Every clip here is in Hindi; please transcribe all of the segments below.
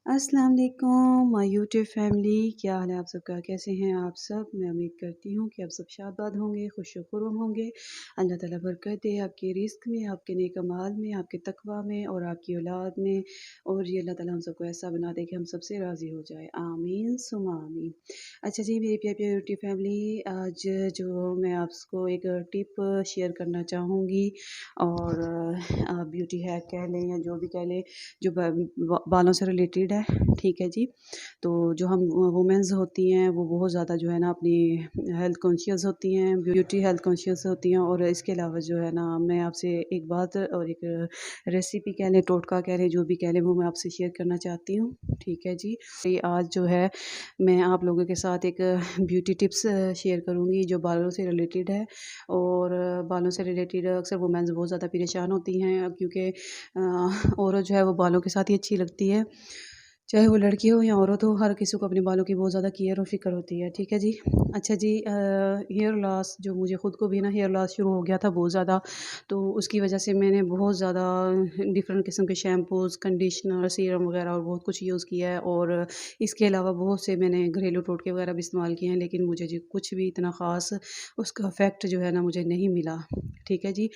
अस्सलाम वालेकुम माय यूट्यूब फैमिली। क्या हाल है आप सबका? कैसे हैं आप सब? मैं उम्मीद करती हूँ कि आप सब शादाबाद होंगे, खुश-व-खुर्रम होंगे। अल्लाह ताला बरकत दे आपके रिज़्क में, आपके नेक अमाल में, आपके तकवा में और आपकी औलाद में। और ये अल्लाह ताला हम सबको ऐसा बना दे कि हम सबसे राज़ी हो जाए। आमीन सुम्मा आमीन। अच्छा जी, मेरी प्यारी प्यारी यूट्यूब फैमिली, आज जो मैं आपको एक टिप शेयर करना चाहूँगी और ब्यूटी हैक कह लें या जो भी कह लें, जो बालों से रिलेटेड है, ठीक है जी। तो जो हम वुमेन्स होती हैं वो बहुत ज़्यादा जो है ना अपनी हेल्थ कॉन्शियस होती हैं, ब्यूटी हेल्थ कॉन्शियस होती हैं। और इसके अलावा जो है ना मैं आपसे एक बात और एक रेसिपी कह लें, टोटका कह लें, जो भी कह लें, वो मैं आपसे शेयर करना चाहती हूँ, ठीक है जी। ये आज जो है मैं आप लोगों के साथ एक ब्यूटी टिप्स शेयर करूँगी जो बालों से रिलेटेड है। और बालों से रिलेटेड अक्सर वुमेन्स बहुत ज़्यादा परेशान होती हैं क्योंकि औरत जो है वो बालों के साथ ही अच्छी लगती है। चाहे वो लड़की हो या औरत हो, हर किसी को अपने बालों की बहुत ज़्यादा केयर और फ़िक्र होती है, ठीक है जी। अच्छा जी, हेयर लॉस जो मुझे खुद को भी ना हेयर लॉस शुरू हो गया था बहुत ज़्यादा, तो उसकी वजह से मैंने बहुत ज़्यादा डिफ़रेंट किस्म के शैम्पूज़, कंडीशनर, सीरम वग़ैरह और बहुत कुछ यूज़ किया है। और इसके अलावा बहुत से मैंने घरेलू टोटके वग़ैरह भी इस्तेमाल किए हैं, लेकिन मुझे जी कुछ भी इतना ख़ास उसका इफ़ेक्ट जो है ना मुझे नहीं मिला, ठीक है जी।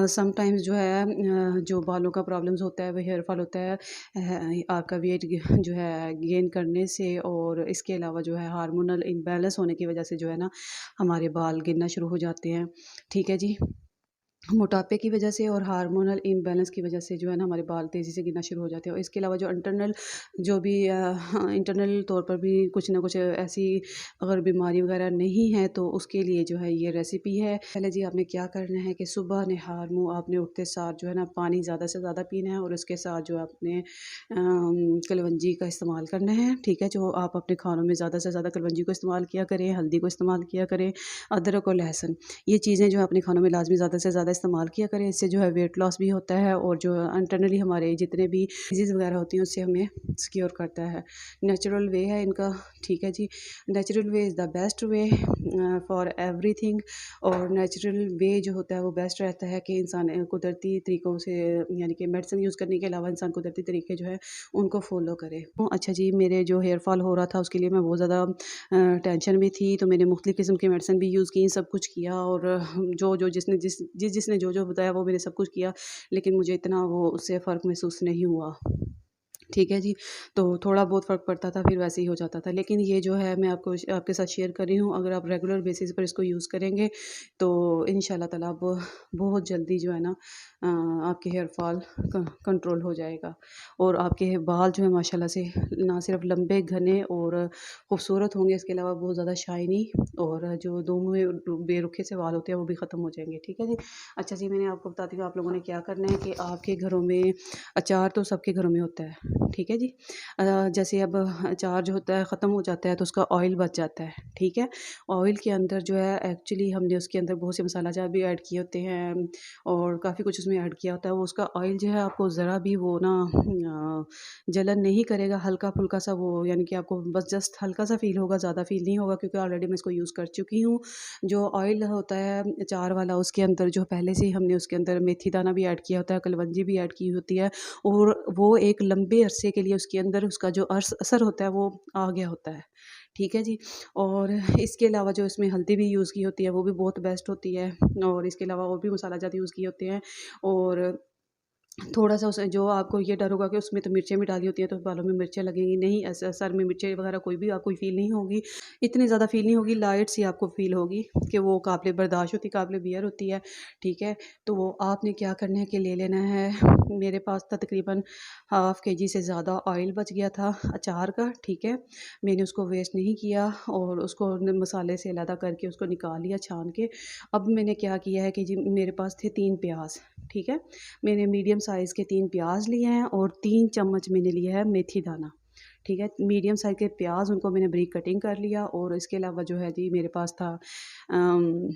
समटाइम्स जो है जो बालों का प्रॉब्लम्स होता है, वो हेयर फॉल होता है आपका वेट जो है गेन करने से। और इसके अलावा जो है हार्मोनल इम्बैलेंस होने की वजह से जो है ना हमारे बाल गिरना शुरू हो जाते हैं, ठीक है जी। मोटापे की वजह से और हार्मोनल इम्बैलेंस की वजह से जो है ना हमारे बाल तेज़ी से गिरना शुरू हो जाते हैं। और इसके अलावा जो इंटरनल जो भी हाँ, इंटरनल तौर पर भी कुछ ना कुछ ऐसी अगर बीमारी वगैरह नहीं है तो उसके लिए जो है ये रेसिपी है। पहले जी आपने क्या करना है कि सुबह नहार मुँह आपने उठते साथ जो है ना पानी ज़्यादा से ज़्यादा पीना है और उसके साथ जो आपने कलवंजी का इस्तेमाल करना है, ठीक है। जो आप अपने खानों में ज़्यादा से ज़्यादा कलवंजी को इस्तेमाल किया करें, हल्दी को इस्तेमाल किया करें, अदरक और लहसुन, ये चीज़ें जो है अपने खानों में लाज़मी ज़्यादा से ज़्यादा इस्तेमाल किया करें। इससे जो है वेट लॉस भी होता है और जो इंटरनली हमारे जितने भी डिज़ीज़ वगैरह होती हैं उससे हमें सिक्योर करता है। नेचुरल वे है इनका, ठीक है जी। Natural way is the best way for everything. और नेचुरल वे जो होता है वो बेस्ट रहता है कि इंसान कुदरती तरीक़ों से, यानी कि मेडिसिन यूज़ करने के अलावा इंसान कुदरती तरीके जो है उनको फ़ॉलो करे। अच्छा जी, मेरे जो हेयर फॉल हो रहा था उसके लिए मैं बहुत ज़्यादा टेंशन में थी, तो मैंने मुख्तलिफ़ किस्म की मेडिसिन भी यूज़ की, सब कुछ किया। और जो जिसने जो बताया वो मैंने सब कुछ किया, लेकिन मुझे इतना वो उससे फ़र्क महसूस नहीं हुआ, ठीक है जी। तो थोड़ा बहुत फ़र्क पड़ता था, फिर वैसे ही हो जाता था। लेकिन ये जो है मैं आपको आपके साथ शेयर कर रही हूँ, अगर आप रेगुलर बेसिस पर इसको यूज़ करेंगे तो इंशाल्लाह ताला आप बहुत जल्दी जो है ना आपके हेयर फॉल कंट्रोल हो जाएगा। और आपके बाल जो है माशाल्लाह से ना सिर्फ लंबे, घने और खूबसूरत होंगे, इसके अलावा बहुत ज़्यादा शाइनी और जो दो मुँहे बेरुखे से बाल होते हैं वो भी ख़त्म हो जाएँगे, ठीक है जी। अच्छा जी, मैंने आपको बताती हूँ आप लोगों ने क्या करना है कि आपके घरों में अचार तो सबके घरों में होता है, ठीक है जी। जैसे अब अचार जो होता है ख़त्म हो जाता है तो उसका ऑयल बच जाता है, ठीक है। ऑयल के अंदर जो है एक्चुअली हमने उसके अंदर बहुत से मसाला जार भी ऐड किए होते हैं और काफ़ी कुछ उसमें ऐड किया होता है। वो उसका ऑयल जो है आपको ज़रा भी वो ना जलन नहीं करेगा, हल्का-फुल्का सा वो, यानी कि आपको बस जस्ट हल्का-सा फ़ील होगा, ज़्यादा फ़ील नहीं होगा, क्योंकि ऑलरेडी मैं इसको यूज़ कर चुकी हूँ। जो ऑयल होता है अचार वाला, उसके अंदर जो पहले से ही हमने उसके अंदर मेथी दाना भी ऐड किया होता है, कलवंजी भी ऐड की होती है। और वो एक लंबे अरसे के लिए उसके अंदर उसका जो असर होता है वो आ गया होता है, ठीक है जी। और इसके अलावा जो इसमें हल्दी भी यूज़ की होती है वो भी बहुत बेस्ट होती है। और इसके अलावा और भी मसाला ज़्यादा यूज़ किए होते हैं। और थोड़ा-सा उसे जो आपको ये डर होगा कि उसमें तो मिर्चें भी डाली होती हैं तो बालों में मिर्चें लगेंगी, नहीं, ऐसा सर में मिर्चें वगैरह कोई भी आपको फ़ील नहीं होगी, इतनी ज़्यादा फ़ील नहीं होगी, लाइट सी आपको फ़ील होगी कि वो काबिल बर्दाश्त होती है, काबिल बियर होती है, ठीक है। तो वो आपने क्या करना है कि ले लेना है। मेरे पास था तकरीबन हाफ़ केजी से ज़्यादा ऑयल बच गया था अचार का, ठीक है। मैंने उसको वेस्ट नहीं किया और उसको मसाले से अलग करके उसको निकाल लिया छान के। अब मैंने क्या किया है कि जी मेरे पास थे 3 प्याज़, ठीक है। मैंने मीडियम साइज़ के 3 प्याज़ लिए हैं और 3 चम्मच मैंने लिया है मेथी दाना, ठीक है। मीडियम साइज़ के प्याज़, उनको मैंने बारीक कटिंग कर लिया। और इसके अलावा जो है जी मेरे पास था अम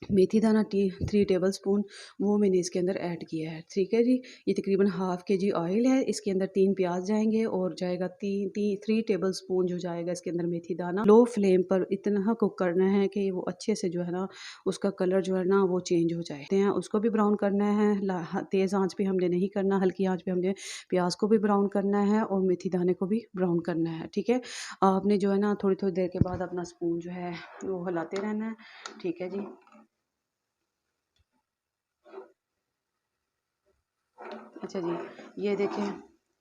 मेथी दाना 3 टेबल स्पून वो मैंने इसके अंदर ऐड किया है, ठीक है जी। ये तकरीबन हाफ़ केजी ऑयल है, इसके अंदर 3 प्याज जाएंगे और जाएगा 3 टेबल स्पून जो जाएगा इसके अंदर मेथी दाना। लो फ्लेम पर इतना कुक करना है कि वो अच्छे से जो है ना उसका कलर जो है ना वो चेंज हो जाए हैं। उसको भी ब्राउन करना है, तेज़ आंच पे हमने नहीं करना, हल्की आंच पे हमने प्याज को भी ब्राउन करना है और मेथी दाने को भी ब्राउन करना है, ठीक है। आपने जो है ना थोड़ी थोड़ी देर के बाद अपना स्पून जो है वो हिलाते रहना है, ठीक है जी। अच्छा जी, ये देखें,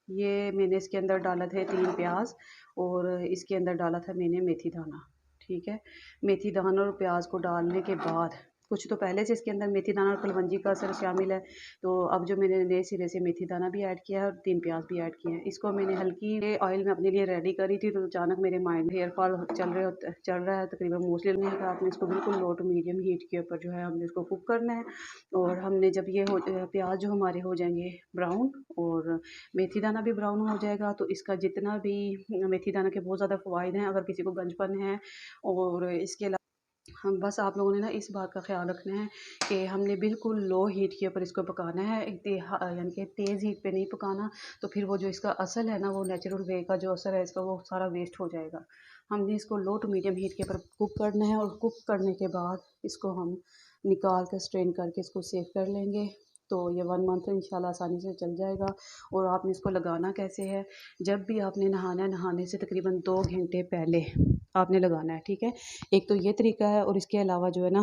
ये मैंने इसके अंदर डाला थे 3 प्याज़ और इसके अंदर डाला था मैंने मेथी दाना, ठीक है। मेथी दाना और प्याज़ को डालने के बाद कुछ तो पहले से इसके अंदर मेथी दाना और कलवंजी का असर शामिल है, तो अब जो मैंने नए सिरे से मेथी दाना भी ऐड किया है और 3 प्याज़ भी ऐड किए हैं। इसको मैंने हल्की ऑयल में अपने लिए रेडी करी थी, तो अचानक मेरे माइंड हेयर फॉल चल रहा है तकरीबन मोस्टली। हमने कहा आपने इसको बिल्कुल लो टू मीडियम हीट के ऊपर जो है हमने इसको कुक करना है और हमने जब ये प्याज जो हमारे हो जाएंगे ब्राउन और मेथी दाना भी ब्राउन हो जाएगा, तो इसका जितना भी मेथी दाना के बहुत ज़्यादा फ़वाइद हैं अगर किसी को गंजपन है। और इसके अलावा हम बस आप लोगों ने ना इस बात का ख्याल रखना है कि हमने बिल्कुल लो हीट के ऊपर इसको पकाना है, यानी कि तेज़ हीट पे नहीं पकाना, तो फिर वो जो इसका असल है ना वो नेचुरल वे का जो असर है इसका वो सारा वेस्ट हो जाएगा। हमने इसको लो टू मीडियम हीट के ऊपर कुक करना है और कुक करने के बाद इसको हम निकाल कर स्ट्रेन करके इसको सेव कर लेंगे, तो ये 1 मंथ इंशाल्लाह आसानी से चल जाएगा। और आपने इसको लगाना कैसे है, जब भी आपने नहाना है नहाने से तकरीबन 2 घंटे पहले आपने लगाना है, ठीक है। एक तो ये तरीका है और इसके अलावा जो है ना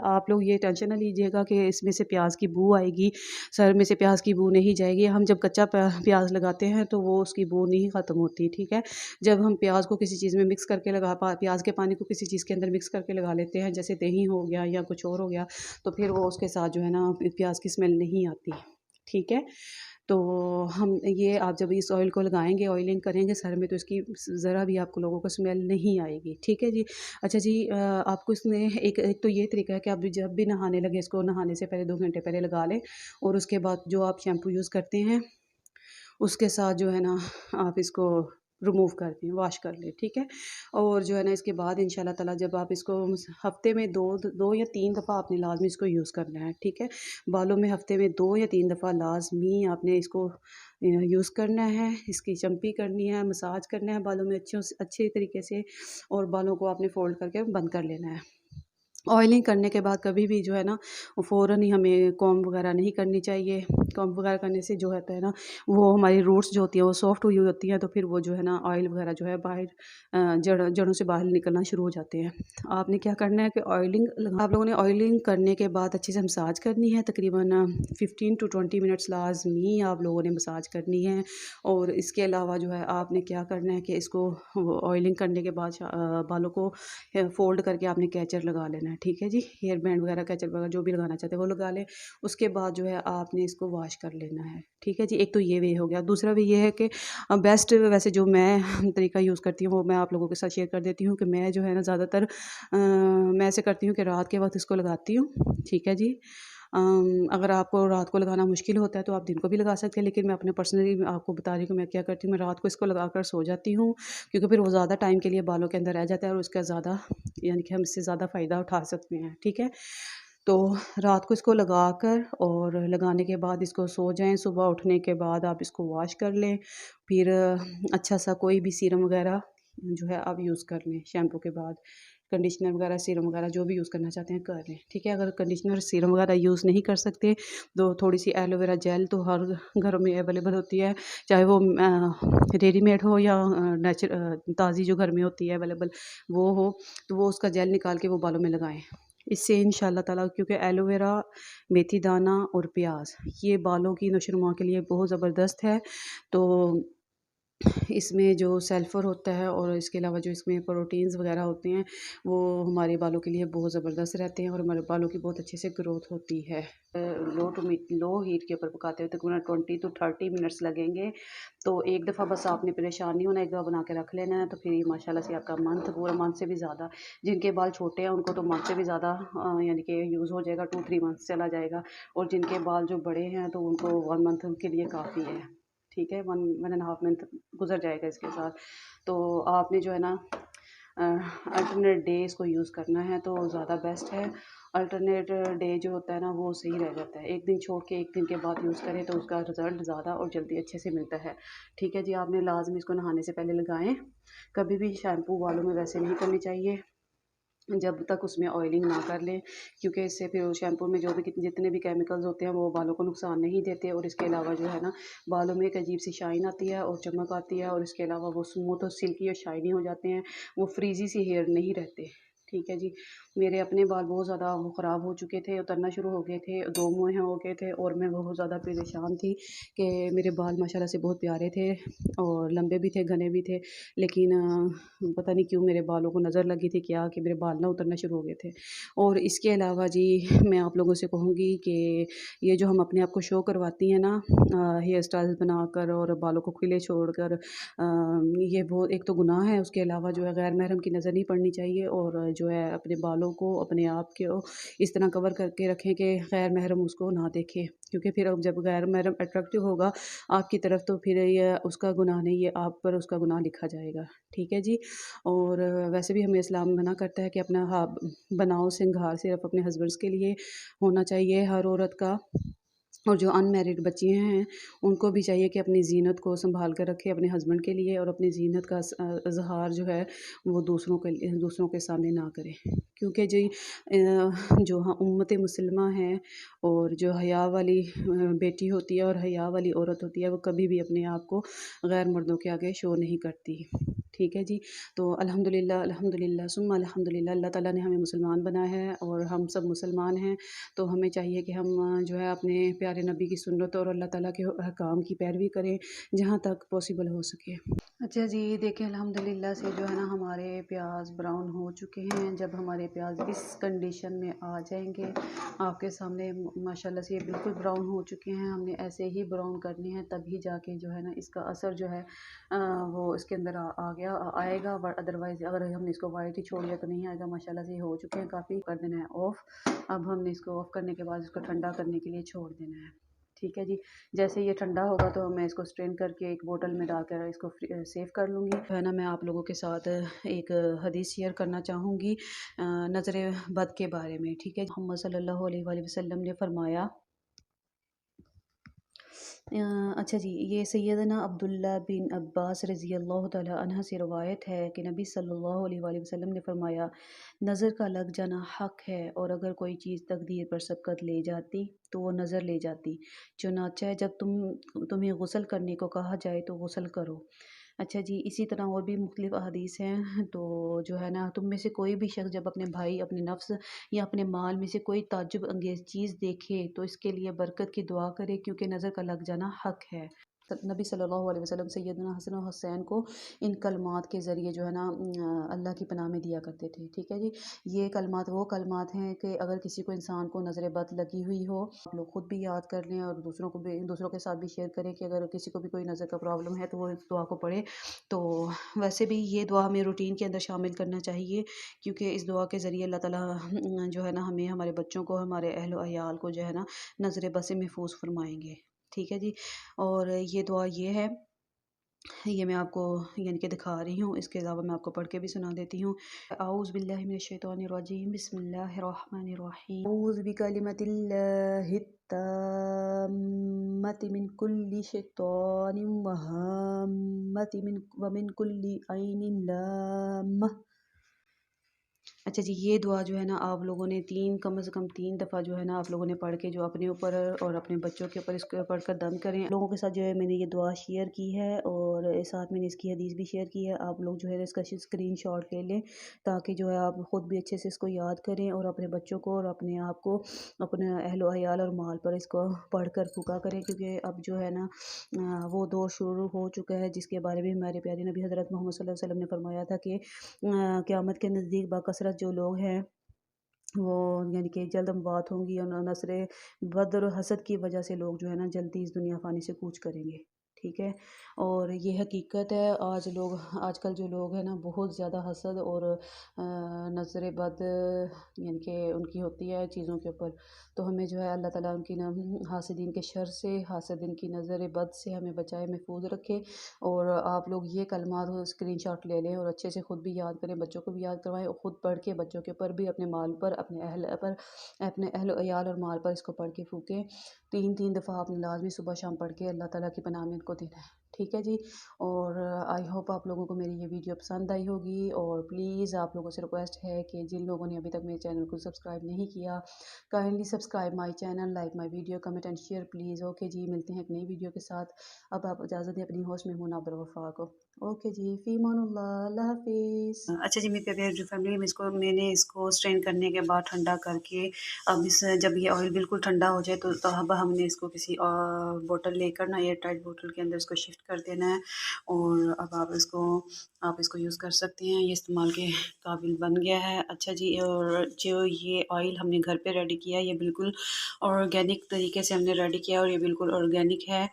आप लोग ये टेंशन ना लीजिएगा कि इसमें से प्याज की बू आएगी, सर में से प्याज की बू नहीं जाएगी। हम जब कच्चा प्याज लगाते हैं तो वो उसकी बू नहीं ख़त्म होती, ठीक है। जब हम प्याज को किसी चीज़ में मिक्स करके प्याज के पानी को किसी चीज़ के अंदर मिक्स करके लगा लेते हैं, जैसे दही हो गया या कुछ और हो गया, तो फिर वो उसके साथ जो है ना प्याज की स्मेल नहीं आती, ठीक है। तो हम ये आप जब इस ऑयल को लगाएंगे, ऑयलिंग करेंगे सर में, तो इसकी ज़रा भी आपको लोगों को स्मेल नहीं आएगी, ठीक है जी। अच्छा जी, आपको इसमें एक एक तो ये तरीका है कि आप जब भी नहाने लगे इसको नहाने से पहले 2 घंटे पहले लगा लें और उसके बाद जो आप शैम्पू यूज़ करते हैं उसके साथ जो है ना आप इसको रिमूव कर दें, वॉश कर लें, ठीक है। और जो है ना इसके बाद इंशाल्लाह ताला जब आप इसको हफ़्ते में 2 या 3 दफ़ा आपने लाज़मी इसको यूज़ करना है, ठीक है। बालों में हफ़्ते में 2 या 3 दफ़ा लाज़मी आपने इसको यूज़ करना है, इसकी चम्पी करनी है, मसाज करना है बालों में अच्छे तरीके से और बालों को आपने फ़ोल्ड करके बंद कर लेना है। ऑयलिंग करने के बाद कभी भी जो है ना फ़ौरन ही हमें कॉम्ब वगैरह नहीं करनी चाहिए। कॉम्ब वगैरह करने से जो होता है ना वो हमारी रूट्स जो होती हैं वो सॉफ्ट हुई होती हैं, तो फिर वो जो है ना ऑयल वगैरह जो है बाहर जड़ों से बाहर निकलना शुरू हो जाते हैं। आपने क्या करना है कि आप लोगों ने ऑयलिंग करने के बाद अच्छे से मसाज करनी है, तकरीबन 15 टू 20 मिनट्स लाज़मी आप लोगों ने मसाज करनी है। और इसके अलावा जो है आपने क्या करना है कि इसको ऑयलिंग करने के बाद बालों को फ़ोल्ड करके आपने कैचर लगा लेना है, ठीक है जी। हेयर बैंड वगैरह कैचर वगैरह जो भी लगाना चाहते हैं वो लगा लें। उसके बाद जो है आपने इसको वॉश कर लेना है, ठीक है जी। एक तो ये वे हो गया। दूसरा वे ये है कि बेस्ट वैसे जो मैं तरीका यूज़ करती हूँ वो मैं आप लोगों के साथ शेयर कर देती हूँ कि मैं जो है ना ज़्यादातर मैं ऐसे करती हूँ कि रात के वक़्त इसको लगाती हूँ, ठीक है जी। अगर आपको रात को लगाना मुश्किल होता है तो आप दिन को भी लगा सकते हैं, लेकिन मैं अपने पर्सनली आपको बता रही हूँ मैं क्या करती हूँ, मैं रात को इसको लगाकर सो जाती हूँ, क्योंकि फिर वो ज़्यादा टाइम के लिए बालों के अंदर रह जाता है और उसका ज़्यादा यानी कि हम इससे ज़्यादा फ़ायदा उठा सकते हैं, ठीक है। तो रात को इसको लगाकर और लगाने के बाद इसको सो जाएँ, सुबह उठने के बाद आप इसको वॉश कर लें। फिर अच्छा सा कोई भी सीरम वगैरह जो है आप यूज़ कर लें शैम्पू के बाद। कंडीशनर वगैरह, सीरम वगैरह जो भी यूज़ करना चाहते हैं कर लें, ठीक है। अगर कंडीशनर, सीरम वगैरह यूज़ नहीं कर सकते तो थोड़ी-सी एलोवेरा जेल तो हर घर में अवेलेबल होती है, चाहे वो रेडीमेड हो या ताज़ी जो घर में होती है अवेलेबल वो हो, तो वो उसका जेल निकाल के वो बालों में लगाएँ। इससे इंशाल्लाह ताला, क्योंकि एलोवेरा, मेथी दाना और प्याज़ ये बालों की नशो-नुमा के लिए बहुत ज़बरदस्त है। तो इसमें जो सल्फ़र होता है और इसके अलावा जो इसमें प्रोटीन्स वगैरह होते हैं वो हमारे बालों के लिए बहुत ज़बरदस्त रहते हैं और हमारे बालों की बहुत अच्छे से ग्रोथ होती है। लो हीट के ऊपर पकाते हुए तकरीबन 20 टू 30 मिनट्स लगेंगे। तो एक दफ़ा बस आपने परेशान नहीं होना, एक दफ़ा बना के रख लेना है, तो फिर ये माशाल्लाह से आपका मंथ, पूरा मंथ से भी ज़्यादा, जिनके बाल छोटे हैं उनको तो मंथ से भी ज़्यादा यानी कि यूज़ हो जाएगा, 2-3 मंथ्स चला जाएगा। और जिनके बाल जो बड़े हैं तो उनको 1 मंथ के लिए काफ़ी है, ठीक है। 1 एंड हाफ मंथ गुज़र जाएगा इसके साथ। तो आपने जो है ना अल्टरनेट डे इसको यूज़ करना है तो ज़्यादा बेस्ट है। अल्टरनेट डे जो होता है ना वो सही रह जाता है। एक दिन छोड़ के एक दिन के बाद यूज़ करें तो उसका रिज़ल्ट ज़्यादा और जल्दी अच्छे से मिलता है। ठीक है जी, आपने लाज़मी इसको नहाने से पहले लगाएँ। कभी भी शैम्पू बालों में वैसे नहीं करनी चाहिए जब तक उसमें ऑयलिंग ना कर लें, क्योंकि इससे फिर उस शैम्पू में जो भी जितने भी केमिकल्स होते हैं वो बालों को नुकसान नहीं देते। और इसके अलावा जो है ना, बालों में एक अजीब सी शाइन आती है और चमक आती है, और इसके अलावा वो स्मूथ और सिल्की और शाइनी हो जाते हैं। वो फ्रीज़ी सी हेयर नहीं रहते। ठीक है जी। मेरे अपने बाल बहुत ज़्यादा वो ख़राब हो चुके थे, उतरना शुरू हो गए थे, 2 मुँहें हो गए थे, और मैं बहुत ज़्यादा परेशान थी कि मेरे बाल माशाल्लाह से बहुत प्यारे थे और लंबे भी थे, घने भी थे। लेकिन पता नहीं क्यों मेरे बालों को नज़र लगी थी क्या कि मेरे बाल ना उतरना शुरू हो गए थे। और इसके अलावा जी मैं आप लोगों से कहूँगी कि ये जो हम अपने आप को शो करवाती हैं ना, हेयर स्टाइल बनाकर और बालों को खुले छोड़कर, ये वो एक तो गुनाह है। उसके अलावा जो है गैर महरम की नज़र नहीं पड़नी चाहिए, और जो है अपने बालों को अपने आप को इस तरह कवर करके रखें कि गैर महरम उसको ना देखे, क्योंकि फिर अब जब गैर महरम अट्रैक्टिव होगा आपकी तरफ तो फिर ये उसका गुनाह नहीं, ये आप पर उसका गुनाह लिखा जाएगा। ठीक है जी। और वैसे भी हमें इस्लाम मना करता है कि अपना बनाओ सिंगार सिर्फ अपने हस्बैंड्स के लिए होना चाहिए हर औरत का। और जो अनमैरिड बच्चियाँ हैं, उनको भी चाहिए कि अपनी ज़ीनत को सँभाल कर रखें अपने हस्बैंड के लिए, और अपनी ज़ीनत का इज़हार जो है वो दूसरों के सामने ना करें। क्योंकि जी जो हाँ उम्मत मुसलिमा है, और जो हया वाली बेटी होती है और हया वाली औरत होती है, वो कभी भी अपने आप को गैर मर्दों के आगे शो नहीं करती। ठीक है जी। तो अल्हम्दुलिल्लाह, अल्हम्दुलिल्लाह सुम्मा अल्हम्दुलिल्लाह, अल्लाह ताला ने हमें मुसलमान बनाया है और हम सब मुसलमान हैं। तो हमें चाहिए कि हम जो है अपने प्यारे नबी की सुन्नत और अल्लाह ताला के अहकाम की पैरवी करें जहाँ तक पॉसिबल हो सके। अच्छा जी, देखिए अल्हम्दुलिल्लाह से जो है ना हमारे प्याज ब्राउन हो चुके हैं। जब हमारे प्याज इस कंडीशन में आ जाएंगे आपके सामने, माशाल्लाह से ये बिल्कुल ब्राउन हो चुके हैं, हमने ऐसे ही ब्राउन करने हैं, तभी जाके जो है ना इसका असर जो है वो इसके अंदर आएगा। बट अदरवाइज़ अगर हमने इसको वाइट ही छोड़ दिया तो नहीं आएगा। माशाल्लाह से ये हो चुके हैं काफ़ी, कर देना है ऑफ़। अब हमने इसको ऑफ़ करने के बाद इसको ठंडा करने के लिए छोड़ देना है। ठीक है जी। जैसे ये ठंडा होगा तो मैं इसको स्ट्रेन करके एक बोतल में डालकर इसको सेव कर लूँगी। है ना, मैं आप लोगों के साथ एक हदीस शेयर करना चाहूँगी नज़र बद के बारे में। ठीक है, मोहम्मद सल्लल्लाहु अलैहि वसल्लम ने फरमाया, अच्छा जी, ये सैयदना अब्दुल्ला बिन अब्बास रज़ी अल्लाह तआला अन्हा से रवायत है कि नबी सल्लल्लाहु अलैहि वसल्लम ने फरमाया, नज़र का लग जाना हक है, और अगर कोई चीज़ तकदीर पर सबकत ले जाती तो वो नज़र ले जाती। चुनांचे जब तुम्हें गुस्ल करने को कहा जाए तो गुस्ल करो। अच्छा जी, इसी तरह और भी मुख्तलिफ़ अहादीस हैं। तो जो है ना, तुम में से कोई भी शख्स जब अपने भाई, अपने नफ्स या अपने माल में से कोई ताज्जुब अंगेज़ चीज़ देखे तो इसके लिए बरकत की दुआ करे, क्योंकि नज़र का लग जाना हक है। नबी सल्लल्लाहु अलैहि वसल्लम सैयदना हसन और हुसैन को इन कलमात के ज़रिए जो है ना अल्लाह की पनाह में दिया करते थे। ठीक है जी। ये कलमात वो कलमात हैं कि अगर किसी को इंसान को नज़र बद लगी हुई हो, आप लोग खुद भी याद कर लें और दूसरों के साथ भी शेयर करें कि अगर किसी को भी कोई नज़र का प्रॉब्लम है तो वो इस दुआ को पढ़े। तो वैसे भी ये दुआ हमें रूटीन के अंदर शामिल करना चाहिए, क्योंकि इस दुआ के ज़रिए अल्लाह ताला जो है ना हमें, हमारे बच्चों को, हमारे अहल व अयाल को जो है ना नज़र बद से महफूज फरमाएंगे। ठीक है जी। और ये दुआ ये है, ये मैं आपको यानी कि दिखा रही हूँ, इसके अलावा मैं आपको पढ़ के भी सुना देती हूँ। औज़ु बिल्लाहि मिनश शैतानिर रजीम, बिस्मिल्लाहिर रहमानिर रहीम। औज़ु बिकलिमतिल्लाहि ताम्मति मिन कुल्ली शैतानिन व हाम्मति मिन कुल्ली ऐनिन लाम्मा। अच्छा जी, ये दुआ जो है ना आप लोगों ने कम से कम 3 दफ़ा जो है ना आप लोगों ने पढ़ के जो अपने ऊपर और अपने बच्चों के ऊपर इसको पढ़कर दम करें। लोगों के साथ जो है मैंने ये दुआ शेयर की है, और साथ मैंने इसकी हदीस भी शेयर की है। आप लोग जो है इसका स्क्रीनशॉट ले लें, ताकि जो है आप ख़ुद भी अच्छे से इसको याद करें और अपने बच्चों को और अपने आप को, अपने अहलो अयाल और माल पर इसको पढ़कर फूका करें, क्योंकि अब जो है ना वो दौर शुरू हो चुका है जिसके बारे में हमारे प्यारे नबी हज़रत मोहम्मद सल्लल्लाहु अलैहि वसल्लम ने फरमाया था कि क़यामत के नज़दीक बाकसरत जो लोग हैं वो यानी कि जल्द अमवात होंगी, और नस्र बद और हसद की वजह से लोग जो है ना जल्दी इस दुनिया फ़ानी से कूच करेंगे। ठीक है। और ये हकीकत है, आजकल जो लोग हैं ना बहुत ज़्यादा हसद और नज़र बद यानी कि उनकी होती है चीज़ों के ऊपर। तो हमें जो है अल्लाह ताला उनकी ना हासिदीन के शर से, हासिदीन की नज़र बद से हमें बचाए, महफूज रखे। और आप लोग ये कलमात स्क्रीनशॉट ले लें और अच्छे से ख़ुद भी याद करें, बच्चों को भी याद करवाएं और ख़ुद पढ़ के बच्चों के ऊपर भी, अपने माल पर, अपने अहल पर, अपने अहल अयाल और माल पर इसको पढ़ के फूकें। 3-3 दफ़ा आपने लाज़मी सुबह शाम पढ़ के अल्लाह ताला की पनाह में इनको देना है। ठीक है जी। और आई होप आप लोगों को मेरी ये वीडियो पसंद आई होगी। और प्लीज़ आप लोगों से रिक्वेस्ट है कि जिन लोगों ने अभी तक मेरे चैनल को सब्सक्राइब नहीं किया, kindly subscribe my channel, like my video, comment and share please. Okay जी, मिलते हैं एक नई वीडियो के साथ। अब आप इजाज़त दें अपनी होस्ट मेमून अब्दुल वफ़ा को। ओके जी, फ़ी अमानुल्लाह, अल्लाह हाफ़िज़। अच्छा जी, मेरी प्यारी जो फैमिली में मैंने इसको स्ट्रेन करने के बाद ठंडा करके अब जब ये ऑयल बिल्कुल ठंडा हो जाए तो अब हमने इसको किसी बोतल लेकर ना, एयर टाइट बोतल के अंदर इसको शिफ्ट कर देना है। और अब आप इसको यूज़ कर सकते हैं, ये इस्तेमाल के काबिल बन गया है। अच्छा जी, और जो ये ऑयल हमने घर पे रेडी किया है ये बिल्कुल ऑर्गेनिक तरीके से हमने रेडी किया और ये बिल्कुल ऑर्गेनिक है।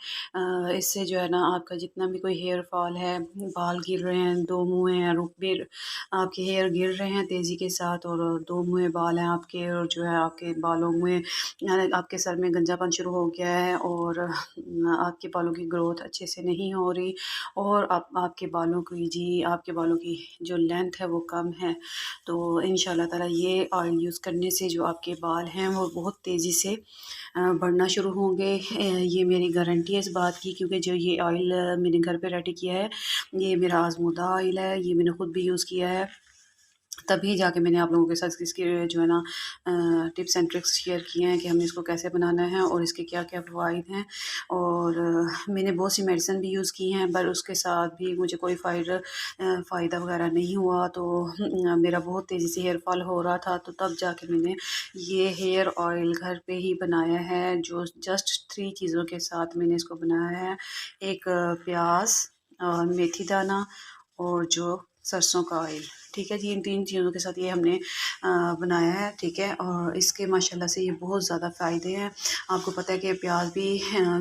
इससे जो है ना आपका जितना भी कोई हेयर फॉल है, बाल गिर रहे हैं, दो मुँह हैं, रुक भी आपके हेयर गिर रहे हैं तेज़ी के साथ, और दो मुँह बाल हैं आपके, और जो है आपके बालों में आपके सर में गंजापन शुरू हो गया है, और आपके बालों की ग्रोथ अच्छे से नहीं हो रही, और आपके बालों की जो लेंथ है वो कम है। तो इंशाल्लाह ताला ये ऑयल यूज़ करने से जो आपके बाल हैं वो बहुत तेज़ी से बढ़ना शुरू होंगे। ये मेरी गारंटी है इस बात की, क्योंकि जो ये ऑयल मैंने घर पे रेडी किया है, ये मेरा आज़मूदा ऑयल है, ये मैंने खुद भी यूज़ किया है। तभी जाके मैंने आप लोगों के साथ इसके जो है ना टिप्स एंड ट्रिक्स शेयर किए हैं कि हमने इसको कैसे बनाना है और इसके क्या-क्या फ़वाइद हैं। और मैंने बहुत सी मेडिसिन भी यूज़ की हैं, पर उसके साथ भी मुझे कोई फ़ायदा वगैरह नहीं हुआ। तो मेरा बहुत तेज़ी से हेयर फॉल हो रहा था, तो तब जाके मैंने ये हेयर ऑयल घर पे ही बनाया है, जो जस्ट 3 चीज़ों के साथ मैंने इसको बनाया है। एक प्याज़ और मेथी दाना और जो सरसों का ऑयल, ठीक है जी। इन 3 चीज़ों के साथ ये हमने बनाया है, ठीक है। और इसके माशाल्लाह से ये बहुत ज़्यादा फ़ायदे हैं। आपको पता है कि प्याज भी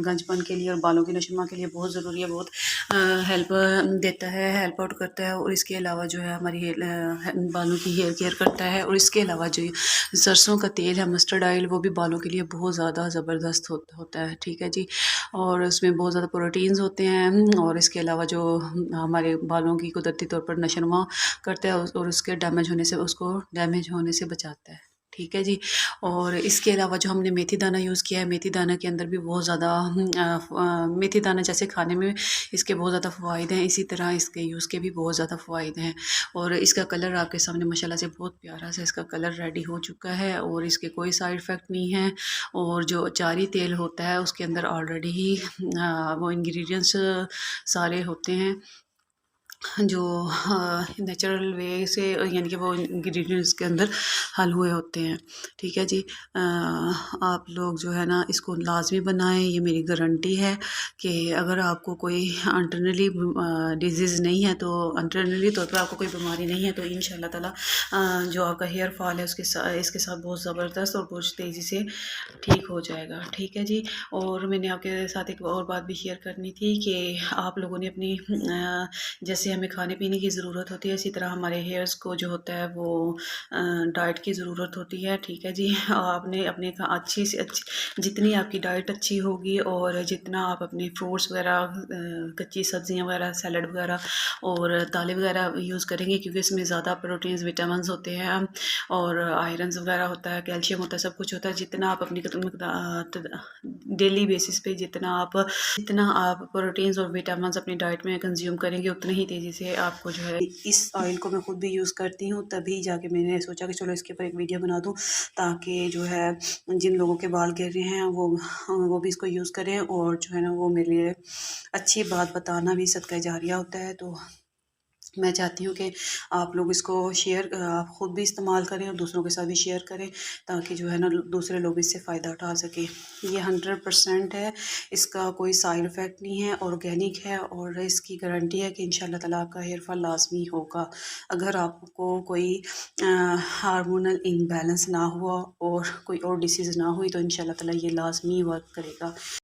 गंजपन के लिए और बालों की नशोमा के लिए बहुत ज़रूरी है, बहुत हेल्प देता है, हेल्प आउट करता है। और इसके अलावा जो है हमारी बालों की हेयर केयर करता है। और इसके अलावा जो सरसों का तेल है, मस्टर्ड ऑयल, वो भी बालों के लिए बहुत ज़्यादा ज़बरदस्त होता है, ठीक है जी। और उसमें बहुत ज़्यादा प्रोटीन्स होते हैं। और इसके अलावा जो हमारे बालों की कुदरती तौर पर नशोनुमा करता है और उसको डैमेज होने से बचाता है, ठीक है जी। और इसके अलावा जो हमने मेथी दाना यूज़ किया है, मेथी दाना के अंदर भी बहुत ज़्यादा मेथी दाना जैसे खाने में इसके बहुत ज़्यादा फ़वाइद हैं, इसी तरह इसके यूज़ के भी बहुत ज़्यादा फ़वाइद हैं। और इसका कलर आपके सामने माशाल्लाह से बहुत प्यारा सा इसका कलर रेडी हो चुका है, और इसके कोई साइड इफ़ेक्ट नहीं है। और जो अचारी तेल होता है उसके अंदर ऑलरेडी ही वो इंग्रेडिएंट्स सारे होते हैं जो नेचुरल वे से, यानी कि वो इंग्रेडिएंट्स के अंदर हल हुए होते हैं, ठीक है जी। आप लोग जो है ना इसको लाजमी बनाएं, ये मेरी गारंटी है कि अगर आपको कोई इंटरनली डिजीज़ नहीं है, तो इंटरनली तौर पर आपको कोई बीमारी नहीं है, तो इंशाल्लाह ताला जो आपका हेयर फॉल है इसके साथ बहुत ज़बरदस्त और बहुत तेज़ी से ठीक हो जाएगा, ठीक है जी। और मैंने आपके साथ एक और बात भी शेयर करनी थी कि आप लोगों ने अपनी जैसे हमें खाने पीने की ज़रूरत होती है, इसी तरह हमारे हेयर्स को जो होता है वो डाइट की ज़रूरत होती है, ठीक है जी। आपने अपने अच्छी से अच्छी, जितनी आपकी डाइट अच्छी होगी और जितना आप अपने फ्रूट्स वगैरह, कच्ची सब्जियां वगैरह, सैलड वगैरह और दालें वगैरह यूज़ करेंगे, क्योंकि इसमें ज़्यादा प्रोटीन्स, विटामिन्स होते हैं और आयरन्स वगैरह होता है, कैल्शियम होता है, सब कुछ होता है। जितना आप अपनी डेली बेसिस पे जितना आप प्रोटीन्स और विटामिन्स अपनी डाइट में कंज्यूम करेंगे, उतने ही तेज़ी से आपको जो है, इस ऑयल को मैं खुद भी यूज़ करती हूँ, तभी जाके मैंने सोचा कि चलो इसके ऊपर एक वीडियो बना दूँ, ताकि जो है जिन लोगों के बाल गिर रहे हैं वो भी इसको यूज़ करें। और जो है ना वो मेरे लिए अच्छी बात बताना भी सदका जारिया होता है। तो मैं चाहती हूँ कि आप लोग इसको आप ख़ुद भी इस्तेमाल करें और दूसरों के साथ भी शेयर करें, ताकि जो है ना दूसरे लोग इससे फ़ायदा उठा सकें। ये 100% है, इसका कोई साइड इफ़ेक्ट नहीं है, ऑर्गेनिक है, और इसकी गारंटी है कि इंशाल्लाह ताला आपका हेयर फॉल लाजमी होगा। अगर आपको कोई हार्मोनल इम्बैलेंस ना हुआ और कोई और डिसीज़ ना हुई, तो इंशाल्लाह ताला ये लाजमी वर्क करेगा।